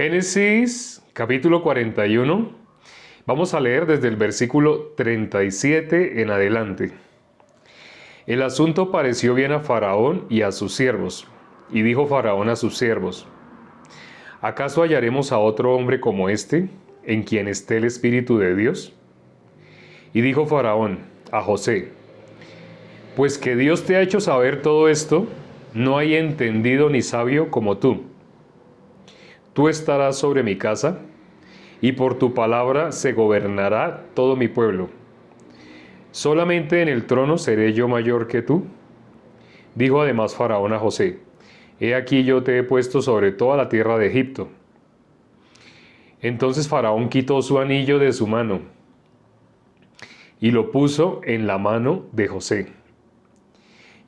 Génesis capítulo 41. Vamos a leer desde el versículo 37 en adelante. El asunto pareció bien a Faraón y a sus siervos. Y dijo Faraón a sus siervos: ¿acaso hallaremos a otro hombre como este, en quien esté el Espíritu de Dios? Y dijo Faraón a José: pues que Dios te ha hecho saber todo esto, no hay entendido ni sabio como tú. Tú estarás sobre mi casa, y por tu palabra se gobernará todo mi pueblo. ¿Solamente en el trono seré yo mayor que tú? Dijo además Faraón a José: he aquí yo te he puesto sobre toda la tierra de Egipto. Entonces Faraón quitó su anillo de su mano, y lo puso en la mano de José,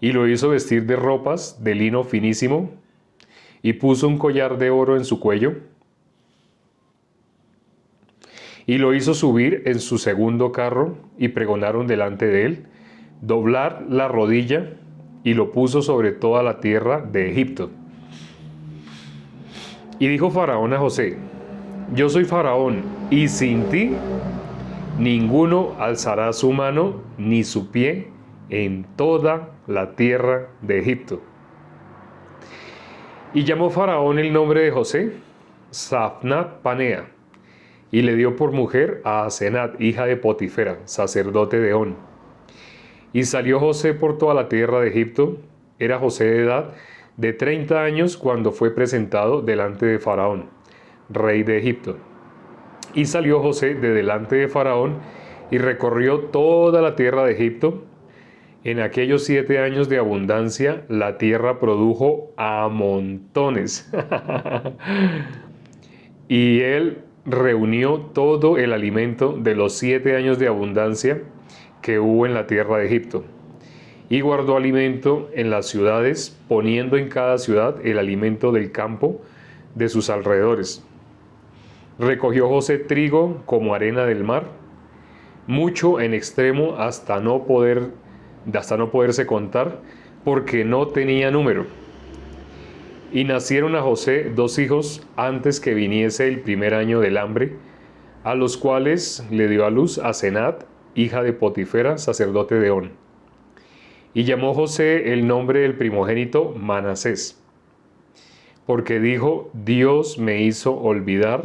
y lo hizo vestir de ropas de lino finísimo, y puso un collar de oro en su cuello, y lo hizo subir en su segundo carro, y pregonaron delante de él doblar la rodilla, y lo puso sobre toda la tierra de Egipto. Y dijo Faraón a José: yo soy Faraón, y sin ti ninguno alzará su mano ni su pie en toda la tierra de Egipto. Y llamó Faraón el nombre de José Zaphnath Panea, y le dio por mujer a Asenat, hija de Potifera, sacerdote de On. Y salió José por toda la tierra de Egipto. Era José de edad de 30 años cuando fue presentado delante de Faraón, rey de Egipto. Y salió José de delante de Faraón y recorrió toda la tierra de Egipto. En aquellos 7 años de abundancia, la tierra produjo a montones. Y él reunió todo el alimento de los 7 años de abundancia que hubo en la tierra de Egipto. Y guardó alimento en las ciudades, poniendo en cada ciudad el alimento del campo de sus alrededores. Recogió José trigo como arena del mar, mucho en extremo hasta no poderse contar, porque no tenía número. Y nacieron a José 2 hijos antes que viniese el primer año del hambre, a los cuales le dio a luz Asenat, hija de Potifera, sacerdote de On. Y llamó José el nombre del primogénito Manasés, porque dijo: Dios me hizo olvidar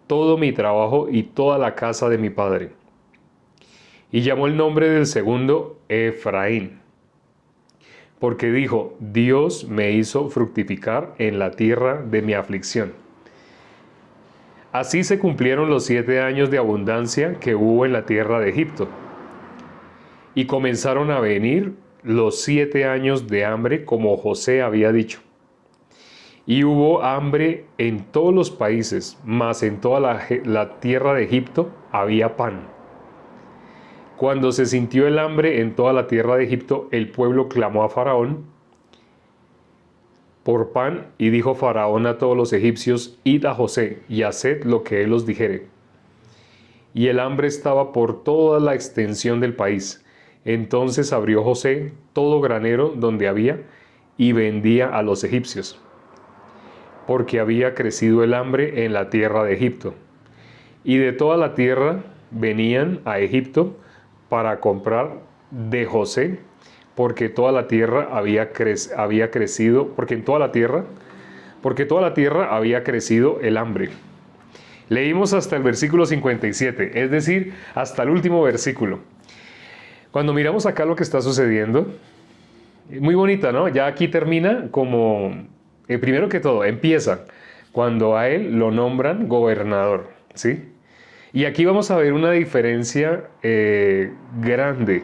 todo mi trabajo y toda la casa de mi padre. Y llamó el nombre del segundo Efraín, porque dijo: Dios me hizo fructificar en la tierra de mi aflicción. Así se cumplieron los 7 años de abundancia que hubo en la tierra de Egipto. Y comenzaron a venir los 7 años de hambre, como José había dicho. Y hubo hambre en todos los países, mas en toda la tierra de Egipto había pan. Cuando se sintió el hambre en toda la tierra de Egipto, el pueblo clamó a Faraón por pan, y dijo Faraón a todos los egipcios: id a José y haced lo que él os dijere. Y el hambre estaba por toda la extensión del país. Entonces abrió José todo granero donde había, y vendía a los egipcios, porque había crecido el hambre en la tierra de Egipto. Y de toda la tierra venían a Egipto para comprar de José, porque toda la tierra había crecido, porque toda la tierra había crecido el hambre. Leímos hasta el versículo 57, es decir, hasta el último versículo. Cuando miramos acá lo que está sucediendo, muy bonita, ¿no? Ya aquí termina como, primero que todo, empieza cuando a él lo nombran gobernador, ¿sí? Y aquí vamos a ver una diferencia grande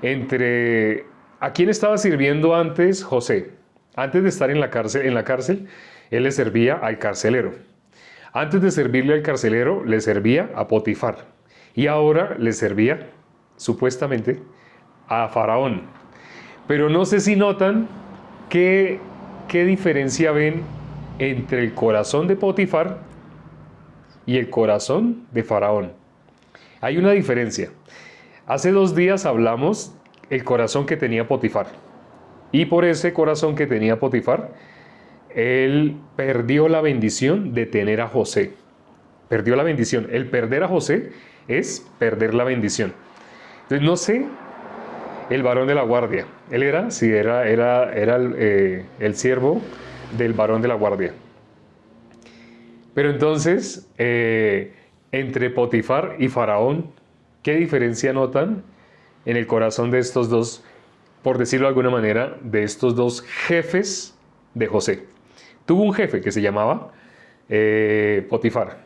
entre a quién estaba sirviendo antes José. Antes de estar en la cárcel, él le servía al carcelero. Antes de servirle al carcelero, le servía a Potifar. Y ahora le servía, supuestamente, a Faraón. Pero no sé si notan qué diferencia ven entre el corazón de Potifar y el corazón de Faraón. Hay una diferencia. Hace 2 días hablamos el corazón que tenía Potifar. Y por ese corazón que tenía Potifar, él perdió la bendición de tener a José. Perdió la bendición. El perder a José es perder la bendición. Entonces, no sé, el varón de la guardia. Él era el siervo del varón de la guardia. Pero entonces, entre Potifar y Faraón, ¿qué diferencia notan en el corazón de estos dos, por decirlo de alguna manera, de estos dos jefes de José? Tuvo un jefe que se llamaba Potifar.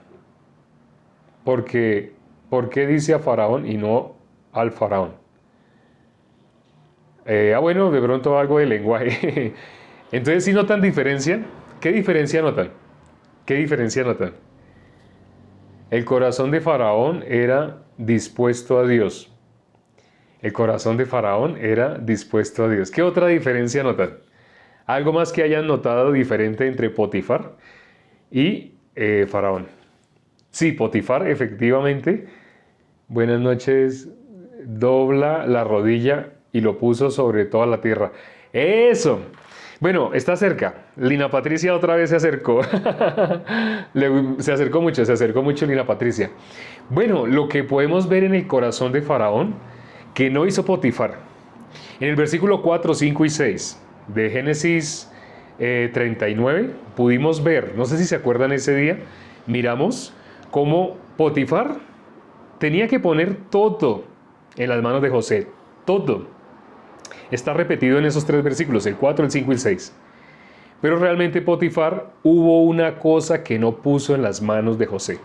¿Por qué dice a Faraón y no al Faraón? Bueno, de pronto algo de lenguaje. Entonces, si notan diferencia, ¿qué diferencia notan? ¿Qué diferencia notan? El corazón de Faraón era dispuesto a Dios. El corazón de Faraón era dispuesto a Dios. ¿Qué otra diferencia notan? Algo más que hayan notado diferente entre Potifar y Faraón. Sí, Potifar efectivamente, buenas noches, dobla la rodilla y lo puso sobre toda la tierra. ¡Eso! Bueno, está cerca. Lina Patricia otra vez se acercó. Se acercó mucho Lina Patricia. Bueno, lo que podemos ver en el corazón de Faraón, que no hizo Potifar. En el versículo 4, 5 y 6 de Génesis 39, pudimos ver, no sé si se acuerdan ese día, miramos cómo Potifar tenía que poner todo en las manos de José. Todo. Está repetido en esos tres versículos, el 4, el 5 y el 6. Pero realmente Potifar hubo una cosa que no puso en las manos de José.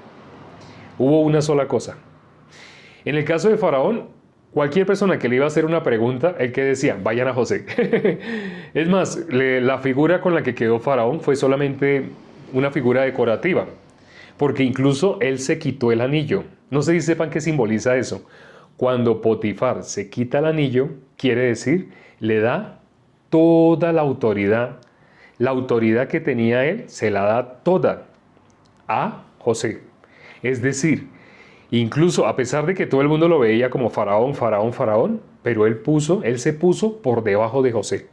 Hubo una sola cosa. En el caso de Faraón, cualquier persona que le iba a hacer una pregunta, el que decía, vayan a José. Es más, la figura con la que quedó Faraón fue solamente una figura decorativa, porque incluso él se quitó el anillo. No sé si sepan qué simboliza eso. Cuando Potifar se quita el anillo, quiere decir, le da toda la autoridad que tenía él, se la da toda a José. Es decir, incluso a pesar de que todo el mundo lo veía como Faraón, Faraón, Faraón, pero él se puso por debajo de José.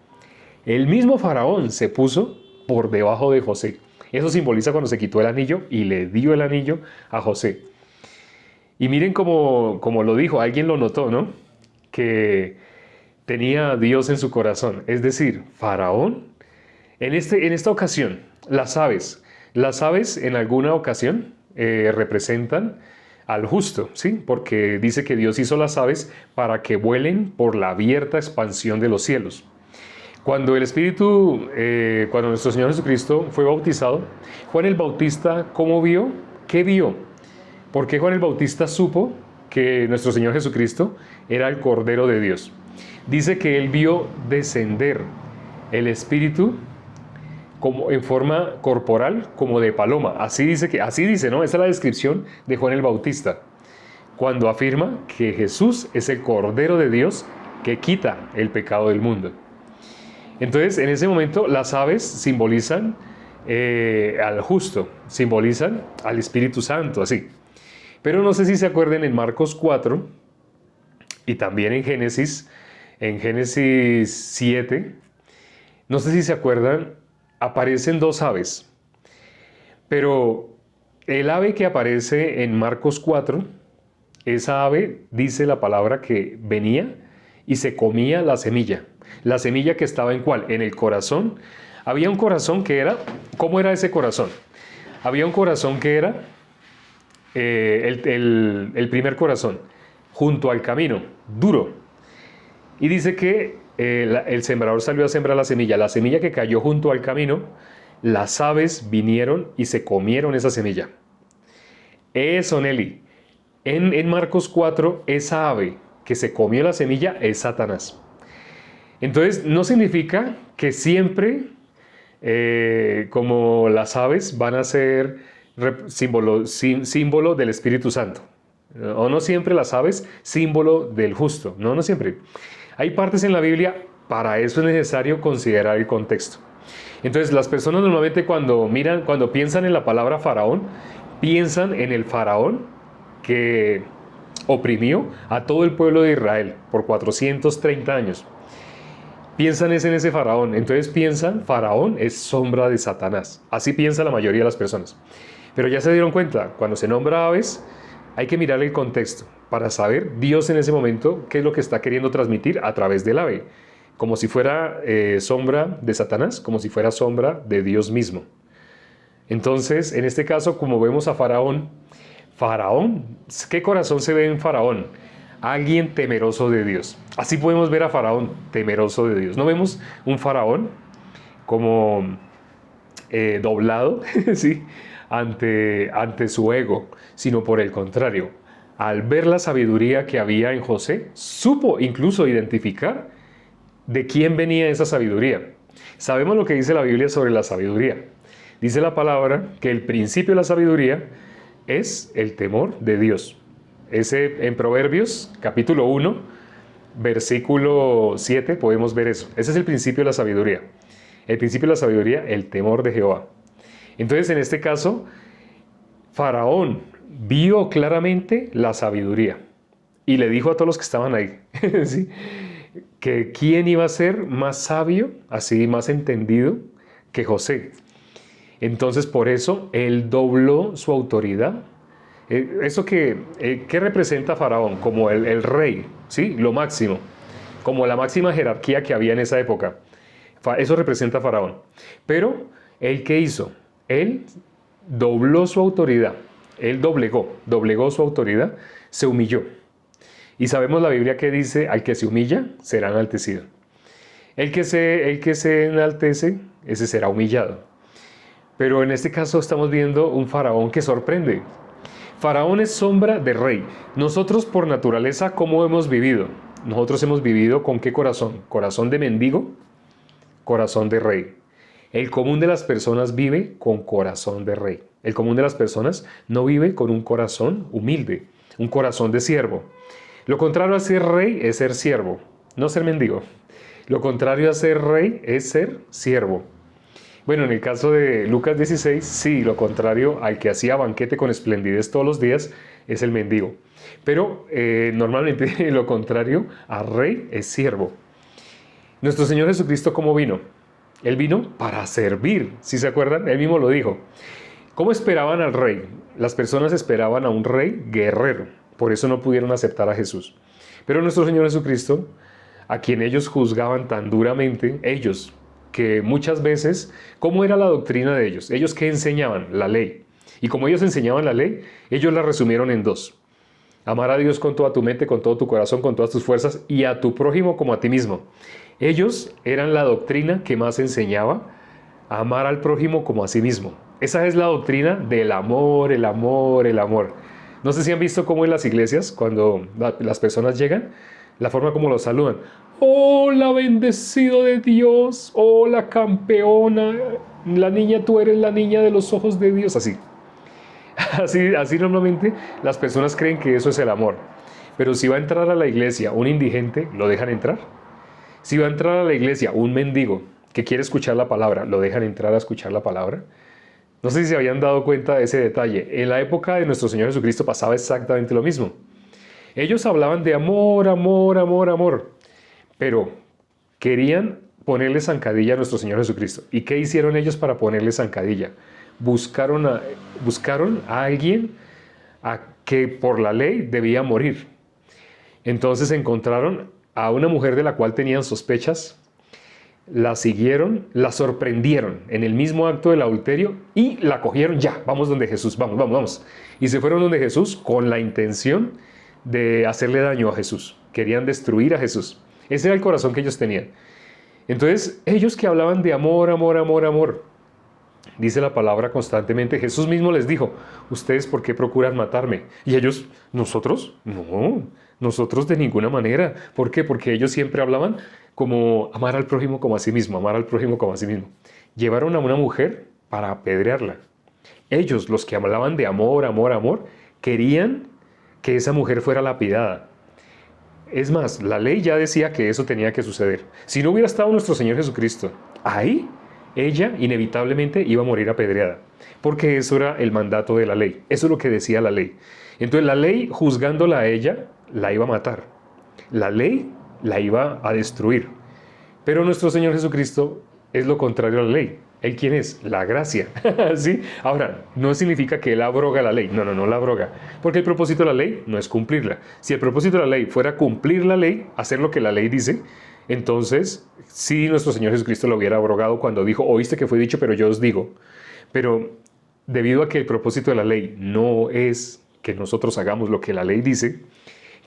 El mismo Faraón se puso por debajo de José. Eso simboliza cuando se quitó el anillo y le dio el anillo a José. Y miren como lo dijo, alguien lo notó, ¿no? Que tenía a Dios en su corazón. Es decir, Faraón, en esta ocasión, las aves en alguna ocasión representan al justo, ¿sí? Porque dice que Dios hizo las aves para que vuelen por la abierta expansión de los cielos. Cuando cuando nuestro Señor Jesucristo fue bautizado, Juan el Bautista, ¿cómo vio? ¿Qué vio? ¿Por qué Juan el Bautista supo que nuestro Señor Jesucristo era el Cordero de Dios? Dice que él vio descender el Espíritu como en forma corporal, como de paloma. Así dice, ¿no? Esa es la descripción de Juan el Bautista, cuando afirma que Jesús es el Cordero de Dios que quita el pecado del mundo. Entonces, en ese momento, las aves simbolizan al justo, simbolizan al Espíritu Santo, así. Pero no sé si se acuerdan en Marcos 4 y también en Génesis 7, no sé si se acuerdan, aparecen dos aves. Pero el ave que aparece en Marcos 4, esa ave dice la palabra que venía y se comía la semilla. La semilla que estaba ¿en cuál? En el corazón. Había un corazón que era, ¿cómo era ese corazón? Había un corazón que era el primer corazón, junto al camino, duro. Y dice que el sembrador salió a sembrar la semilla que cayó junto al camino, las aves vinieron y se comieron esa semilla. Eso, Nelly. En Marcos 4, esa ave que se comió la semilla es Satanás. Entonces, no significa que siempre, como las aves, van a ser símbolo del Espíritu Santo. O no siempre las aves, símbolo del justo. No siempre. Hay partes en la Biblia, para eso es necesario considerar el contexto. Entonces, las personas normalmente cuando piensan en la palabra faraón, piensan en el faraón que oprimió a todo el pueblo de Israel por 430 años. piensan es en ese faraón. Entonces piensan, faraón es sombra de Satanás. Así piensa la mayoría de las personas. Pero ya se dieron cuenta, cuando se nombra aves, hay que mirar el contexto para saber Dios en ese momento qué es lo que está queriendo transmitir a través del ave. Como si fuera sombra de Satanás, como si fuera sombra de Dios mismo. Entonces, en este caso, como vemos a Faraón, ¿qué corazón se ve en Faraón? Alguien temeroso de Dios. Así podemos ver a Faraón, temeroso de Dios. No vemos un Faraón como doblado, ¿sí? ante su ego, sino por el contrario. Al ver la sabiduría que había en José, supo incluso identificar de quién venía esa sabiduría. Sabemos lo que dice la Biblia sobre la sabiduría. Dice la palabra que el principio de la sabiduría es el temor de Dios. Ese en Proverbios capítulo 1, versículo 7 podemos ver eso. Ese es el principio de la sabiduría. El principio de la sabiduría, el temor de Jehová. Entonces, en este caso, Faraón vio claramente la sabiduría y le dijo a todos los que estaban ahí, ¿sí?, que quién iba a ser más sabio, así más entendido que José. Entonces, por eso, él dobló su autoridad. Eso ¿qué representa Faraón? Como el rey, ¿sí?, lo máximo, como la máxima jerarquía que había en esa época. Eso representa a Faraón. Pero, ¿él qué hizo? Él dobló su autoridad. Él doblegó su autoridad, se humilló. Y sabemos la Biblia que dice, al que se humilla, será enaltecido. El que se enaltece, ese será humillado. Pero en este caso estamos viendo un faraón que sorprende. Faraón es sombra de rey. Nosotros por naturaleza, ¿cómo hemos vivido? Nosotros hemos vivido ¿con qué corazón? ¿Corazón de mendigo? Corazón de rey. El común de las personas vive con corazón de rey. El común de las personas no vive con un corazón humilde, un corazón de siervo. Lo contrario a ser rey es ser siervo, no ser mendigo. Lo contrario a ser rey es ser siervo. Bueno, en el caso de Lucas 16, sí, lo contrario al que hacía banquete con esplendidez todos los días es el mendigo. Pero normalmente lo contrario a rey es siervo. Nuestro Señor Jesucristo, ¿cómo vino? Él vino para servir, ¿sí se acuerdan? Él mismo lo dijo. ¿Cómo esperaban al rey? Las personas esperaban a un rey guerrero. Por eso no pudieron aceptar a Jesús. Pero nuestro Señor Jesucristo, a quien ellos juzgaban tan duramente, ellos, que muchas veces, ¿cómo era la doctrina de ellos? Ellos que enseñaban la ley. Y como ellos enseñaban la ley, ellos la resumieron en dos. Amar a Dios con toda tu mente, con todo tu corazón, con todas tus fuerzas y a tu prójimo como a ti mismo. Ellos eran la doctrina que más enseñaba a amar al prójimo como a sí mismo. Esa es la doctrina del amor, el amor, el amor. No sé si han visto cómo en las iglesias, cuando las personas llegan, la forma como los saludan. Hola, bendecido de Dios. Hola, campeona. La niña, tú eres la niña de los ojos de Dios. Así normalmente las personas creen que eso es el amor. Pero si va a entrar a la iglesia un indigente, ¿lo dejan entrar? Si va a entrar a la iglesia un mendigo que quiere escuchar la palabra, ¿lo dejan entrar a escuchar la palabra? No sé si se habían dado cuenta de ese detalle. En la época de nuestro Señor Jesucristo pasaba exactamente lo mismo. Ellos hablaban de amor, amor, amor, amor, pero querían ponerle zancadilla a nuestro Señor Jesucristo. ¿Y qué hicieron ellos para ponerle zancadilla? Buscaron a alguien a que por la ley debía morir. Entonces encontraron a una mujer de la cual tenían sospechas, la siguieron, la sorprendieron en el mismo acto del adulterio y la cogieron. Ya, vamos donde Jesús, vamos. Y se fueron donde Jesús con la intención de hacerle daño a Jesús. Querían destruir a Jesús. Ese era el corazón que ellos tenían. Entonces, ellos que hablaban de amor, amor, amor, amor, dice la palabra constantemente, Jesús mismo les dijo, ¿ustedes por qué procuran matarme? Y ellos, ¿nosotros? No, nosotros de ninguna manera. ¿Por qué? Porque ellos siempre hablaban como amar al prójimo como a sí mismo, amar al prójimo como a sí mismo. Llevaron a una mujer para apedrearla. Ellos, los que hablaban de amor, amor, amor, querían que esa mujer fuera lapidada. Es más, la ley ya decía que eso tenía que suceder. Si no hubiera estado nuestro Señor Jesucristo ahí, ella inevitablemente iba a morir apedreada, porque eso era el mandato de la ley. Eso es lo que decía la ley. Entonces la ley, juzgándola a ella, la iba a matar. La ley la iba a destruir. Pero nuestro Señor Jesucristo es lo contrario a la ley. ¿Él quién es? La gracia. ¿Sí? Ahora, no significa que Él abroga la ley. No, no, no la abroga. Porque el propósito de la ley no es cumplirla. Si el propósito de la ley fuera cumplir la ley, hacer lo que la ley dice, entonces sí nuestro Señor Jesucristo lo hubiera abrogado cuando dijo, oíste que fue dicho, pero yo os digo. Pero debido a que el propósito de la ley no es que nosotros hagamos lo que la ley dice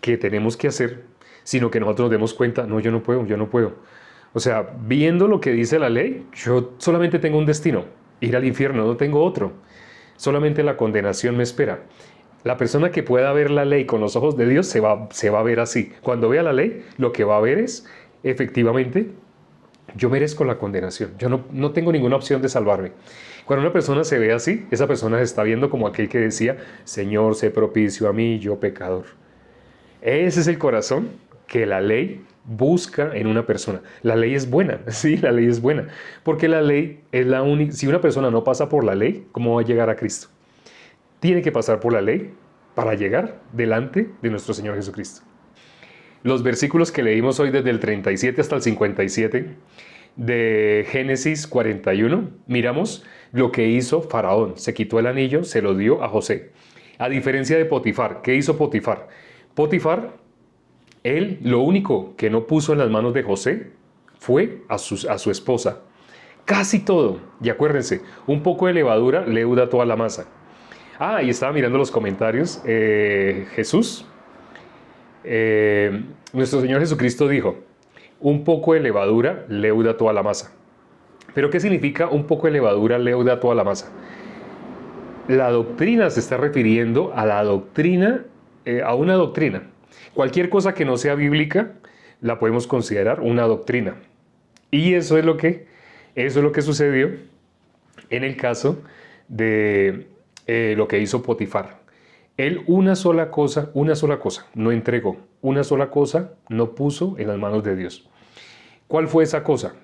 que tenemos que hacer, sino que nosotros nos demos cuenta, no, yo no puedo, yo no puedo. O sea, viendo lo que dice la ley, yo solamente tengo un destino, ir al infierno, no tengo otro. Solamente la condenación me espera. La persona que pueda ver la ley con los ojos de Dios se va a ver así. Cuando vea la ley, lo que va a ver es, efectivamente, yo merezco la condenación. Yo no tengo ninguna opción de salvarme. Cuando una persona se ve así, esa persona se está viendo como aquel que decía, Señor, sé propicio a mí, yo pecador. Ese es el corazón que la ley busca en una persona. La ley es buena, sí, la ley es buena, porque la ley es la única. Si una persona no pasa por la ley, ¿cómo va a llegar a Cristo? Tiene que pasar por la ley para llegar delante de nuestro Señor Jesucristo. Los versículos que leímos hoy desde el 37 hasta el 57 de Génesis 41, miramos lo que hizo Faraón. Se quitó el anillo, se lo dio a José. A diferencia de Potifar, ¿qué hizo Potifar? Potifar, él lo único que no puso en las manos de José fue a su esposa. Casi todo. Y acuérdense, un poco de levadura leuda toda la masa. Y estaba mirando los comentarios. Jesús, nuestro Señor Jesucristo dijo, un poco de levadura leuda toda la masa. ¿Pero qué significa un poco de levadura leuda toda la masa? La doctrina se está refiriendo a la doctrina, a una doctrina. Cualquier cosa que no sea bíblica la podemos considerar una doctrina. Y eso es lo que sucedió en el caso de lo que hizo Potifar. Él una sola cosa no entregó, una sola cosa no puso en las manos de Dios. ¿Cuál fue esa cosa?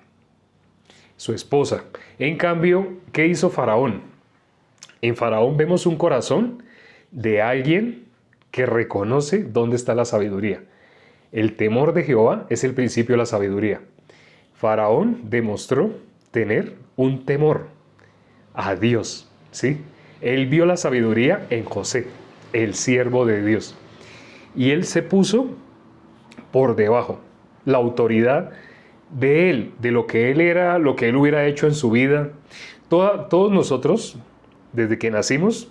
Su esposa. En cambio, ¿qué hizo Faraón? En Faraón vemos un corazón de alguien que reconoce dónde está la sabiduría. El temor de Jehová es el principio de la sabiduría. Faraón demostró tener un temor a Dios, ¿sí? Él vio la sabiduría en José, el siervo de Dios. Y él se puso por debajo. La autoridad de él, de lo que él era, lo que él hubiera hecho en su vida. Todos nosotros, desde que nacimos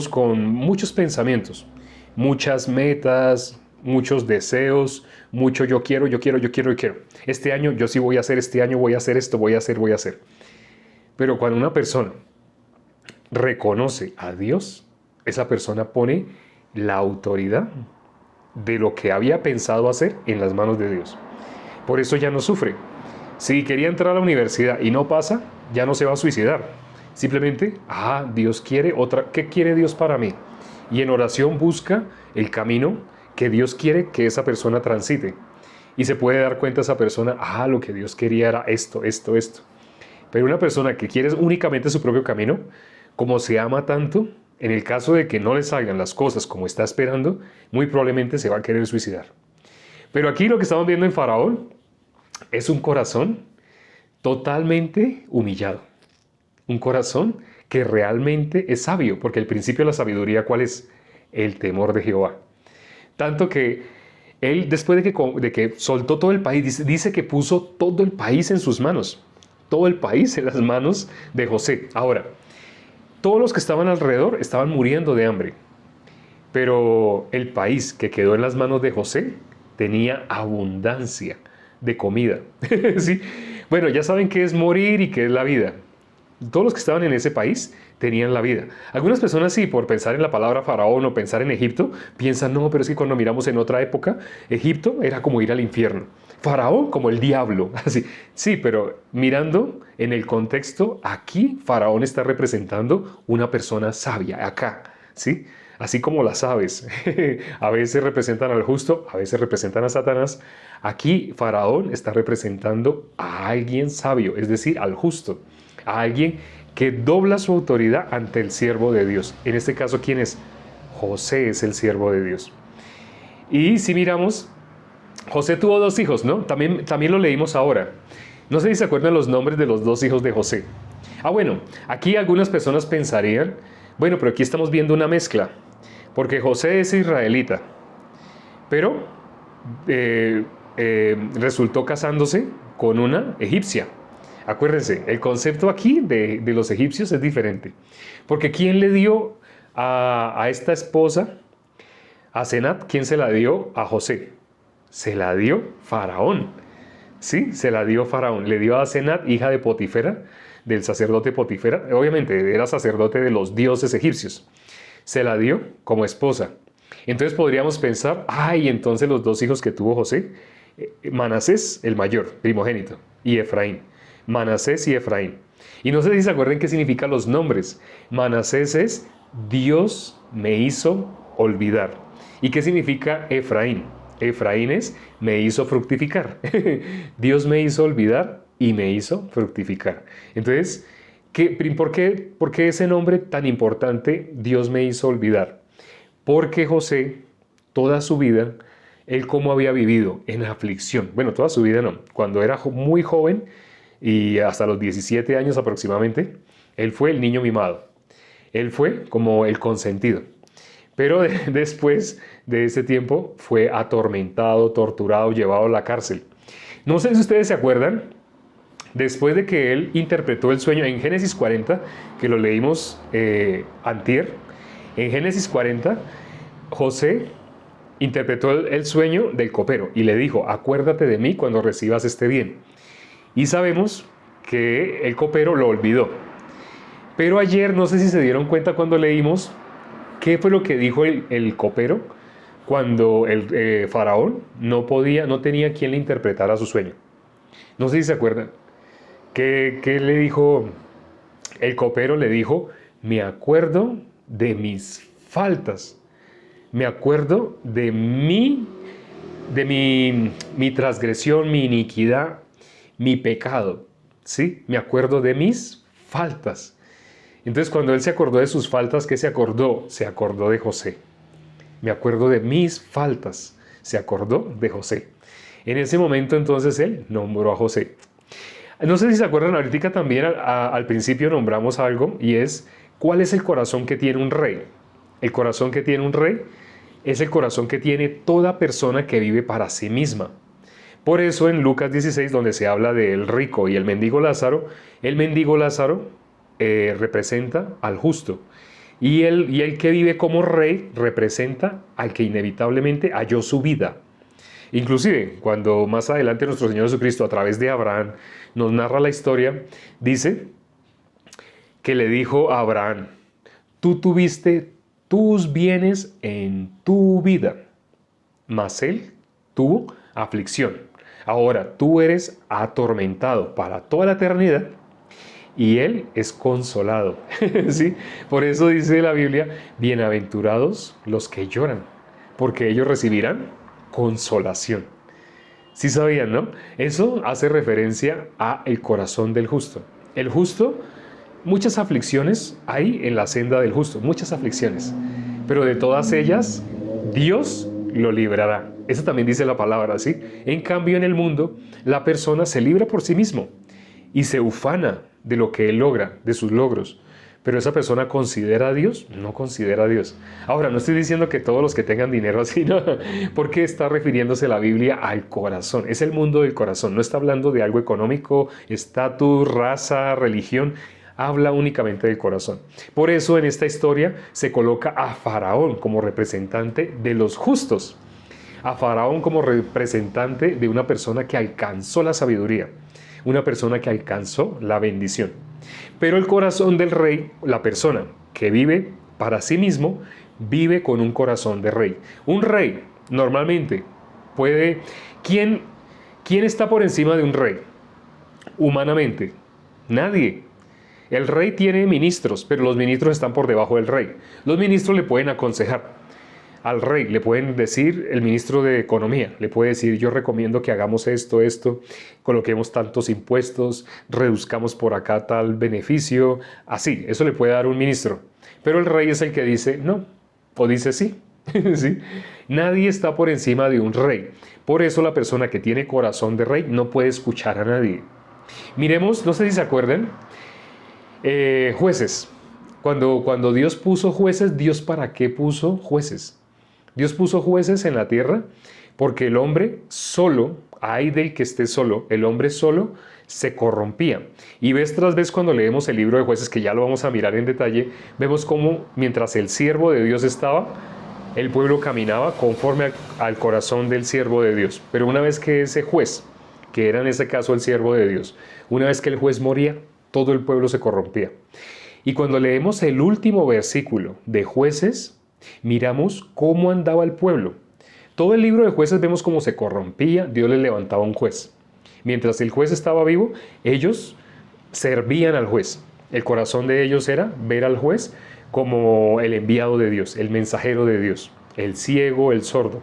con muchos pensamientos, muchas metas, muchos deseos, mucho yo quiero. Este año yo sí voy a hacer, este año voy a hacer esto, voy a hacer. Pero cuando una persona reconoce a Dios, esa persona pone la autoridad de lo que había pensado hacer en las manos de Dios. Por eso ya no sufre. Si quería entrar a la universidad y no pasa, ya no se va a suicidar. Simplemente, Dios quiere otra. ¿Qué quiere Dios para mí? Y en oración busca el camino que Dios quiere que esa persona transite. Y se puede dar cuenta esa persona, lo que Dios quería era esto. Pero una persona que quiere únicamente su propio camino, como se ama tanto, en el caso de que no le salgan las cosas como está esperando, muy probablemente se va a querer suicidar. Pero aquí lo que estamos viendo en Faraón es un corazón totalmente humillado. Un corazón que realmente es sabio, porque el principio de la sabiduría, ¿cuál es? El temor de Jehová. Tanto que él, después de que soltó todo el país, dice que puso todo el país en sus manos. Todo el país en las manos de José. Ahora, todos los que estaban alrededor estaban muriendo de hambre. Pero el país que quedó en las manos de José tenía abundancia de comida. ¿Sí? Bueno, ya saben qué es morir y qué es la vida. Todos los que estaban en ese país tenían la vida. Algunas personas sí, por pensar en la palabra faraón o pensar en Egipto, piensan, no, pero es que cuando miramos en otra época, Egipto era como ir al infierno. Faraón como el diablo. Así. Sí, pero mirando en el contexto, aquí Faraón está representando una persona sabia, acá, ¿sí? Así como las aves, a veces representan al justo, a veces representan a Satanás. Aquí Faraón está representando a alguien sabio, es decir, al justo, a alguien que dobla su autoridad ante el siervo de Dios. En este caso, ¿quién es? José es el siervo de Dios. Y si miramos José tuvo dos hijos, ¿no? También lo leímos ahora. No sé si se acuerdan los nombres de los dos hijos de José. Bueno, aquí algunas personas pensarían, bueno, pero aquí estamos viendo una mezcla, porque José es israelita, pero resultó casándose con una egipcia. Acuérdense, el concepto aquí de los egipcios es diferente, porque ¿quién le dio a esta esposa, a Senat? ¿Quién se la dio a José? Se la dio Faraón. Sí, se la dio Faraón. Le dio a Senat, hija de Potifera, del sacerdote Potifera. Obviamente era sacerdote de los dioses egipcios. Se la dio como esposa. Entonces podríamos pensar, entonces los dos hijos que tuvo José, Manasés, el mayor, primogénito, y Efraín. Manasés y Efraín. Y no sé si se acuerdan qué significan los nombres. Manasés es Dios me hizo olvidar. ¿Y qué significa Efraín? Efraín es me hizo fructificar. Dios me hizo olvidar y me hizo fructificar. Entonces, ¿por qué ese nombre tan importante, Dios me hizo olvidar? Porque José, toda su vida, él cómo había vivido en aflicción. Bueno, toda su vida no. Cuando era muy joven y hasta los 17 años aproximadamente, él fue el niño mimado. Él fue como el consentido. Pero después de ese tiempo fue atormentado, torturado, llevado a la cárcel. No sé si ustedes se acuerdan, después de que él interpretó el sueño en Génesis 40, que lo leímos antier, en Génesis 40, José interpretó el sueño del copero y le dijo, acuérdate de mí cuando recibas este bien. Y sabemos que el copero lo olvidó. Pero ayer, no sé si se dieron cuenta cuando leímos, ¿qué fue lo que dijo el copero cuando el faraón no tenía quien le interpretara su sueño? No sé si se acuerdan. ¿Qué le dijo? El copero le dijo, me acuerdo de mis faltas, me acuerdo de mi transgresión, mi iniquidad, mi pecado, ¿sí? Me acuerdo de mis faltas. Entonces, cuando él se acordó de sus faltas, ¿qué se acordó? Se acordó de José. Me acuerdo de mis faltas. Se acordó de José. En ese momento, entonces, él nombró a José. No sé si se acuerdan, ahorita también al principio nombramos algo, y es, ¿cuál es el corazón que tiene un rey? El corazón que tiene un rey es el corazón que tiene toda persona que vive para sí misma. Por eso en Lucas 16, donde se habla del rico y el mendigo Lázaro representa al justo. Y el que vive como rey representa al que inevitablemente halló su vida. Inclusive, cuando más adelante nuestro Señor Jesucristo, a través de Abraham, nos narra la historia, dice que le dijo a Abraham, tú tuviste tus bienes en tu vida, mas él tuvo aflicción. Ahora tú eres atormentado para toda la eternidad, y él es consolado. ¿Sí? Por eso dice la Biblia, bienaventurados los que lloran, porque ellos recibirán consolación. ¿Sí sabían, no? Eso hace referencia a el corazón del justo. El justo, muchas aflicciones hay en la senda del justo, muchas aflicciones, pero de todas ellas, Dios lo librará. Eso también dice la palabra, ¿sí? En cambio, en el mundo, la persona se libra por sí mismo y se ufana de lo que él logra, de sus logros. Pero esa persona considera a Dios, no considera a Dios. Ahora, no estoy diciendo que todos los que tengan dinero así, no, porque está refiriéndose la Biblia al corazón. Es el mundo del corazón, no está hablando de algo económico, estatus, raza, religión. Habla únicamente del corazón. Por eso en esta historia se coloca a Faraón como representante de los justos. A Faraón como representante de una persona que alcanzó la sabiduría. Una persona que alcanzó la bendición. Pero el corazón del rey, la persona que vive para sí mismo, vive con un corazón de rey. Un rey, normalmente, puede... ¿Quién está por encima de un rey? Humanamente, nadie. El rey tiene ministros, pero los ministros están por debajo del rey. Los ministros le pueden aconsejar al rey, le pueden decir, el ministro de Economía, le puede decir, yo recomiendo que hagamos esto, coloquemos tantos impuestos, reduzcamos por acá tal beneficio, así, eso le puede dar un ministro. Pero el rey es el que dice no, o dice sí. ¿Sí? Nadie está por encima de un rey. Por eso la persona que tiene corazón de rey no puede escuchar a nadie. Miremos, no sé si se acuerdan, jueces. Cuando Dios puso jueces, ¿Dios para qué puso jueces? Dios puso jueces en la tierra porque el hombre solo, ay del que esté solo, el hombre solo se corrompía. Y vez tras vez cuando leemos el libro de jueces, que ya lo vamos a mirar en detalle, vemos cómo mientras el siervo de Dios estaba, el pueblo caminaba conforme al corazón del siervo de Dios. Pero una vez que ese juez, que era en ese caso el siervo de Dios, una vez que el juez moría, todo el pueblo se corrompía. Y cuando leemos el último versículo de Jueces, miramos cómo andaba el pueblo. Todo el libro de Jueces vemos cómo se corrompía, Dios le levantaba un juez. Mientras el juez estaba vivo, ellos servían al juez. El corazón de ellos era ver al juez como el enviado de Dios, el mensajero de Dios, el ciego, el sordo.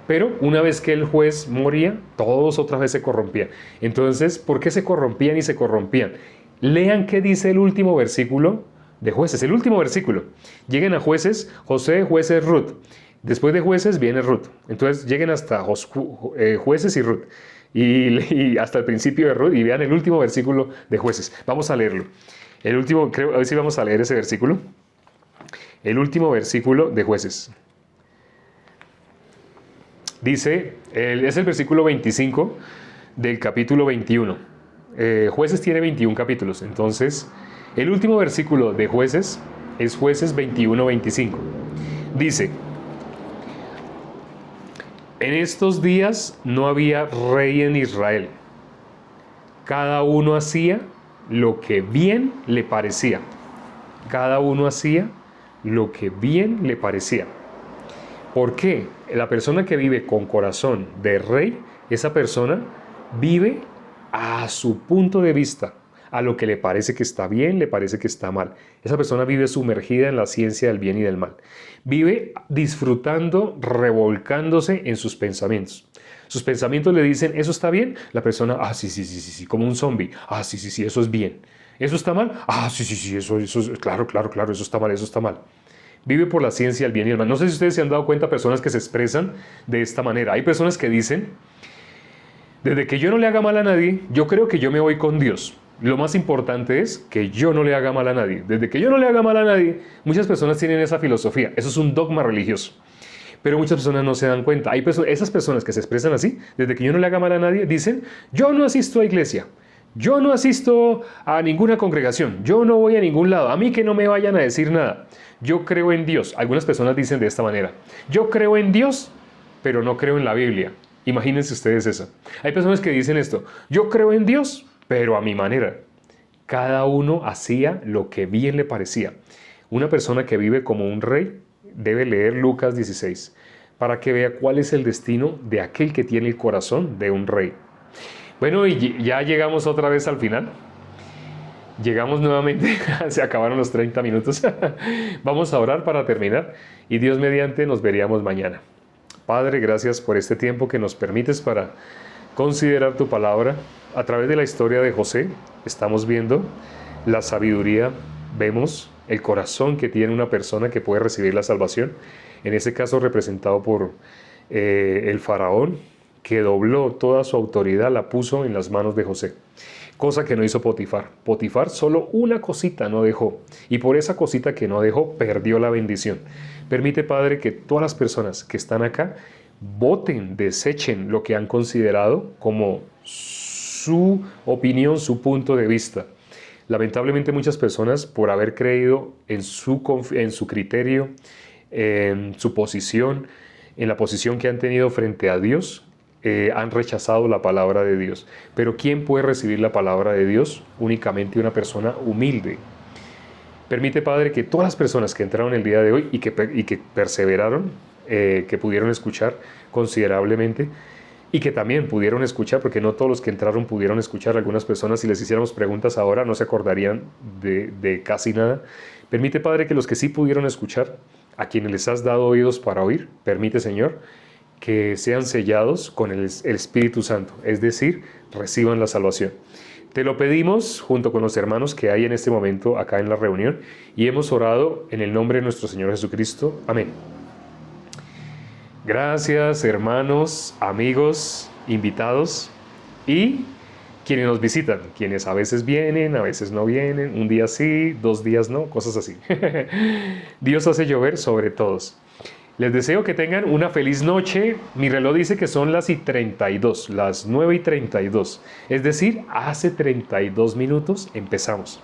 Pero una vez que el juez moría, todos otra vez se corrompían. Entonces, ¿por qué se corrompían y se corrompían? Lean qué dice el último versículo de Jueces, el último versículo. Lleguen a Jueces, José, Jueces, Ruth. Después de Jueces viene Ruth. Entonces lleguen hasta Jueces y Ruth. Y hasta el principio de Ruth y vean el último versículo de Jueces. Vamos a leerlo. El último, creo, a ver si vamos a leer ese versículo. El último versículo de Jueces. Dice, es el versículo 25 del capítulo 21. Jueces tiene 21 capítulos, entonces el último versículo de Jueces es Jueces 21-25. Dice, en estos días no había rey en Israel. Cada uno hacía lo que bien le parecía. Cada uno hacía lo que bien le parecía. ¿Por qué? La persona que vive con corazón de rey, esa persona vive a su punto de vista, a lo que le parece que está bien, le parece que está mal. Esa persona vive sumergida en la ciencia del bien y del mal. Vive disfrutando, revolcándose en sus pensamientos. Sus pensamientos le dicen, ¿eso está bien? La persona, sí, como un zombie. Sí, eso es bien. ¿Eso está mal? Sí, eso es, claro, eso está mal, eso está mal. Vive por la ciencia del bien y el mal. No sé si ustedes se han dado cuenta, personas que se expresan de esta manera. Hay personas que dicen, desde que yo no le haga mal a nadie, yo creo que yo me voy con Dios. Lo más importante es que yo no le haga mal a nadie. Desde que yo no le haga mal a nadie, muchas personas tienen esa filosofía. Eso es un dogma religioso. Pero muchas personas no se dan cuenta. Esas personas que se expresan así, desde que yo no le haga mal a nadie, dicen, yo no asisto a iglesia. Yo no asisto a ninguna congregación. Yo no voy a ningún lado. A mí que no me vayan a decir nada. Yo creo en Dios. Algunas personas dicen de esta manera. Yo creo en Dios, pero no creo en la Biblia. Imagínense ustedes eso. Hay personas que dicen esto. Yo creo en Dios, pero a mi manera. Cada uno hacía lo que bien le parecía. Una persona que vive como un rey debe leer Lucas 16 para que vea cuál es el destino de aquel que tiene el corazón de un rey. Bueno, y ya llegamos otra vez al final. Llegamos nuevamente, se acabaron los 30 minutos. Vamos a orar para terminar y Dios mediante nos veríamos mañana. Padre, gracias por este tiempo que nos permites para considerar tu palabra. A través de la historia de José estamos viendo la sabiduría, vemos el corazón que tiene una persona que puede recibir la salvación. En ese caso representado por el faraón, que dobló toda su autoridad, la puso en las manos de José. Cosa que no hizo Potifar. Potifar solo una cosita no dejó. Y por esa cosita que no dejó, perdió la bendición. Permite, Padre, que todas las personas que están acá voten, desechen lo que han considerado como su opinión, su punto de vista. Lamentablemente muchas personas, por haber creído en su criterio, en su posición, en la posición que han tenido frente a Dios, han rechazado la palabra de Dios. Pero ¿quién puede recibir la palabra de Dios? Únicamente una persona humilde. Permite, Padre, que todas las personas que entraron el día de hoy y que perseveraron, que pudieron escuchar considerablemente, y que también pudieron escuchar, porque no todos los que entraron pudieron escuchar. Algunas personas, si les hiciéramos preguntas ahora, no se acordarían de casi nada. Permite, Padre, que los que sí pudieron escuchar, a quienes les has dado oídos para oír, permite, Señor, que sean sellados con el Espíritu Santo, es decir, reciban la salvación. Te lo pedimos junto con los hermanos que hay en este momento acá en la reunión y hemos orado en el nombre de nuestro Señor Jesucristo. Amén. Gracias, hermanos, amigos, invitados y quienes nos visitan, quienes a veces vienen, a veces no vienen, un día sí, 2 días no, cosas así. Dios hace llover sobre todos. Les deseo que tengan una feliz noche. Mi reloj dice que son las y 32, las 9:32. Es decir, hace 32 minutos empezamos.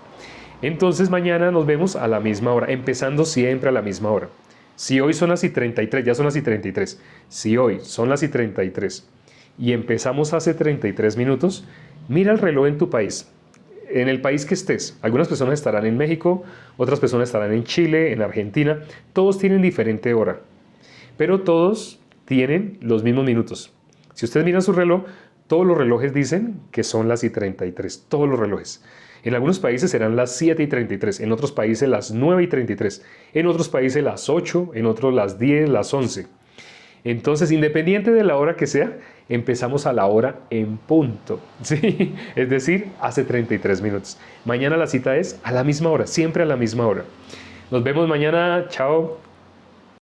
Entonces mañana nos vemos a la misma hora, empezando siempre a la misma hora. Si hoy son las y 33, ya son las y 33. Si hoy son las y 33 y empezamos hace 33 minutos, mira el reloj en tu país. En el país que estés, algunas personas estarán en México, otras personas estarán en Chile, en Argentina. Todos tienen diferente hora, pero todos tienen los mismos minutos. Si ustedes miran su reloj, todos los relojes dicen que son las y 33, todos los relojes. En algunos países serán las 7:33, en otros países las 9:33, en otros países las 8, en otros las 10, las 11. Entonces, independiente de la hora que sea, empezamos a la hora en punto, ¿sí? Es decir, hace 33 minutos. Mañana la cita es a la misma hora, siempre a la misma hora. Nos vemos mañana, chao.